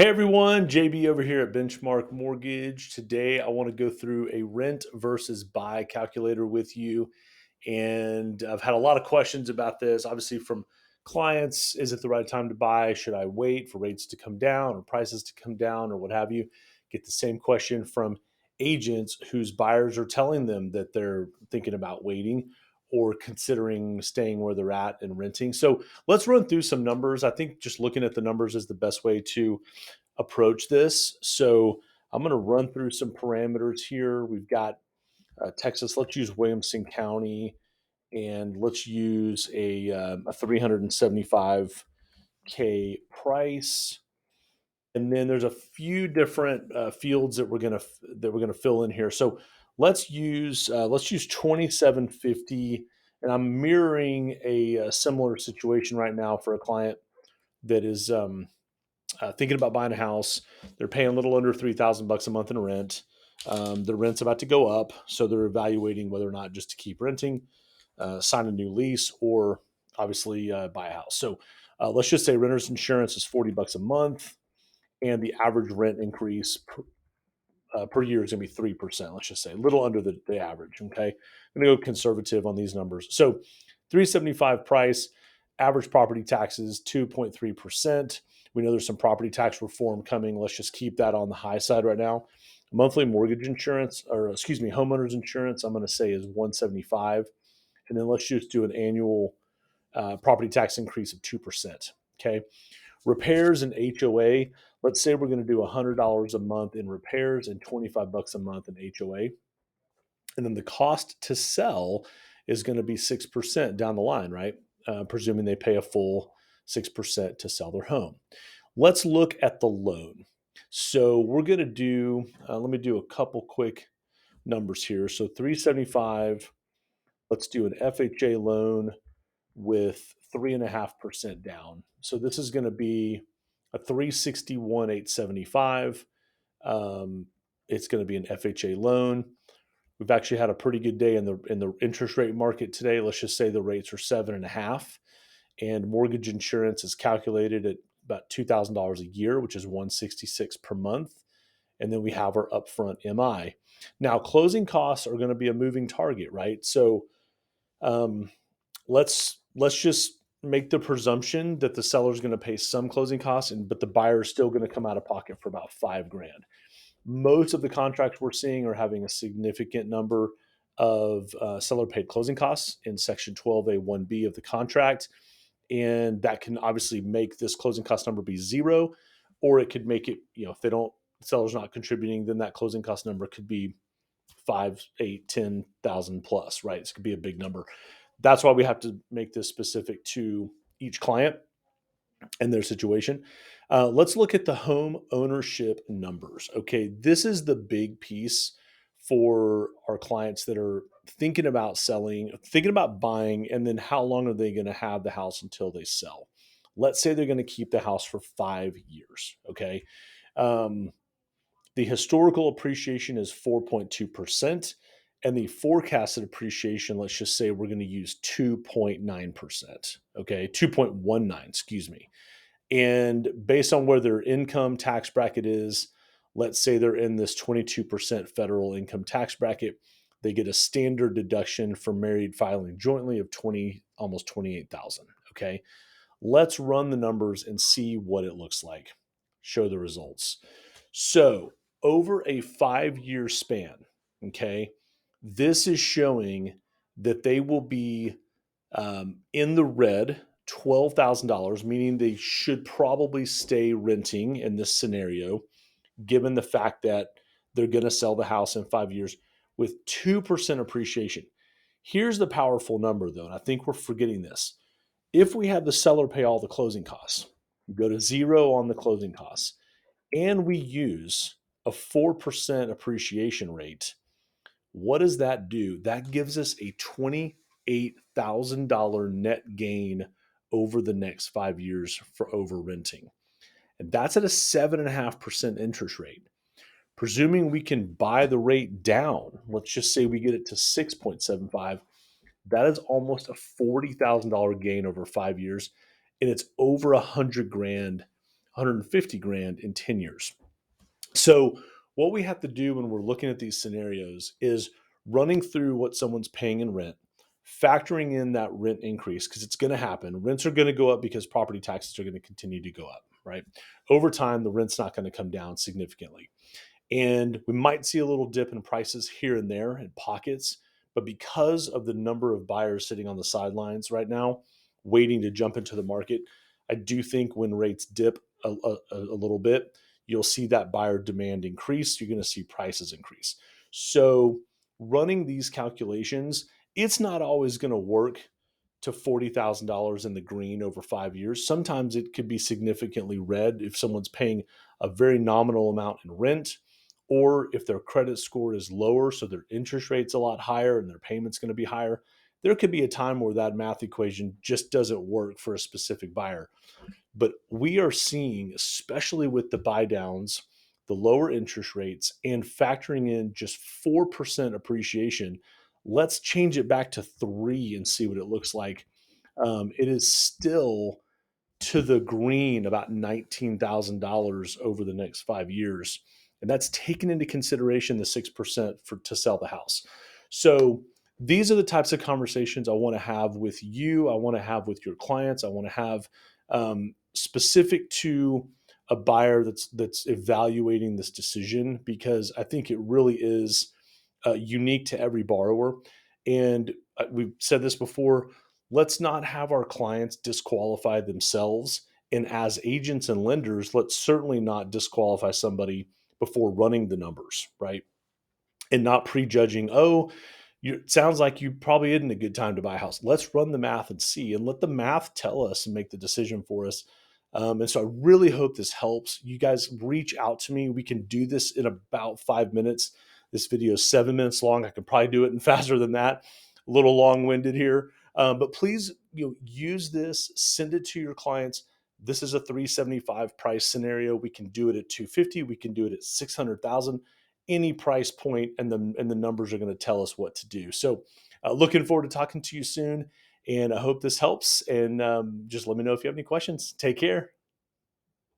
Hey everyone, JB over here at Benchmark Mortgage. Today I want to go through a rent versus buy calculator with you. And I've had a lot of questions about this, obviously, from clients. Is it the right time to buy? Should I wait for rates to come down or prices to come down or what have you? Get the same question from agents whose buyers are telling them that they're thinking about waiting or considering staying where they're at and renting. So let's run through some numbers. I think just looking at the numbers is the best way to approach this. So I'm going to run through some parameters here. We've got Texas. Let's use Williamson County, and let's use a 375K price. And then there's a few different fields that we're gonna fill in here. So let's use 2750, and I'm mirroring a similar situation right now for a client that is thinking about buying a house. They're paying a little under $3,000 a month in rent. The rent's about to go up, so they're evaluating whether or not just to keep renting, sign a new lease, or obviously buy a house. So let's just say renter's insurance is $40 a month, and the average rent increase per year is going to be 3%. Let's just say a little under the average. Okay, I'm going to go conservative on these numbers. So 375 price, average property taxes 2.3%. We know there's some property tax reform coming. Let's just keep that on the high side right now. Monthly mortgage insurance, or excuse me, homeowners insurance, I'm going to say is 175, and then let's just do an annual property tax increase of 2%. Okay, repairs and HOA. Let's say we're going to do $100 a month in repairs and $25 a month in HOA, and then the cost to sell is going to be 6% down the line, right? Presuming they pay a full 6% to sell their home. Let's look at the loan. So we're going to do, let me do a couple quick numbers here. So 375, let's do an FHA loan with 3.5% down. So this is going to be a 361,875. It's going to be an FHA loan. We've actually had a pretty good day in the interest rate market today. Let's just say the rates are 7.5, and mortgage insurance is calculated at about $2,000 a year, which is 166 per month. And then we have our upfront MI. Now, closing costs are going to be a moving target, right? So um, let's just make the presumption that the seller is going to pay some closing costs, but the buyer is still going to come out of pocket for about 5 grand. Most of the contracts we're seeing are having a significant number of seller paid closing costs in Section 12A1B of the contract. And that can obviously make this closing cost number be zero, or it could make it, if the seller's not contributing, then that closing cost number could be 5, 8, 10,000 plus, right? This could be a big number. That's why we have to make this specific to each client and their situation. Let's look at the home ownership numbers. Okay, this is the big piece for our clients that are thinking about selling, thinking about buying, and then how long are they going to have the house until they sell? Let's say they're going to keep the house for 5 years. Okay. Um, the historical appreciation is 4.2%, and the forecasted appreciation, let's just say we're going to use 2.9%. Okay, 2.19, excuse me. And based on where their income tax bracket is, let's say they're in this 22% federal income tax bracket, they get a standard deduction for married filing jointly of 20, almost 28,000. Okay. Let's run the numbers and see what it looks like. Show the results. So, over a 5 year span, okay, this is showing that they will be in the red $12,000, meaning they should probably stay renting in this scenario, given the fact that they're going to sell the house in 5 years with 2% appreciation. Here's the powerful number, though, and I think we're forgetting this. If we have the seller pay all the closing costs, go to zero on the closing costs, and we use a 4% appreciation rate, what does that do? That gives us a $28,000 net gain over the next 5 years for over renting. And that's at a 7.5% interest rate. Presuming we can buy the rate down, let's just say we get it to 6.75, that is almost a $40,000 gain over 5 years. And it's over 100 grand 150 grand in 10 years. So what we have to do when we're looking at these scenarios is running through what someone's paying in rent, factoring in that rent increase because it's going to happen. Rents are going to go up because property taxes are going to continue to go up, right? Over time, the rent's not going to come down significantly. And we might see a little dip in prices here and there in pockets, but because of the number of buyers sitting on the sidelines right now, waiting to jump into the market, I do think when rates dip a little bit, you'll see that buyer demand increase. You're going to see prices increase. So, running these calculations, it's not always going to work to $40,000 in the green over 5 years. Sometimes it could be significantly red if someone's paying a very nominal amount in rent, or if their credit score is lower, so their interest rate's a lot higher and their payment's going to be higher. There could be a time where that math equation just doesn't work for a specific buyer. But we are seeing, especially with the buy downs, the lower interest rates, and factoring in just 4% appreciation. Let's change it back to 3 and see what it looks like. It is still to the green about $19,000 over the next 5 years. And that's taken into consideration the 6% for to sell the house. So these are the types of conversations I want to have with you. I want to have with your clients. I want to have specific to a buyer that's evaluating this decision, because I think it really is unique to every borrower. And we've said this before, let's not have our clients disqualify themselves. And as agents and lenders, let's certainly not disqualify somebody before running the numbers, right? And not prejudging, oh, it sounds like you probably isn't a good time to buy a house. Let's run the math and see, and let the math tell us and make the decision for us. And so I really hope this helps. You guys reach out to me. We can do this in about 5 minutes. This video is 7 minutes long. I could probably do it in faster than that. A little long-winded here, but please, use this. Send it to your clients. This is a 375 price scenario. We can do it at 250. We can do it at 600,000. Any price point, and the numbers are going to tell us what to do. So, looking forward to talking to you soon, and I hope this helps. And just let me know if you have any questions. Take care.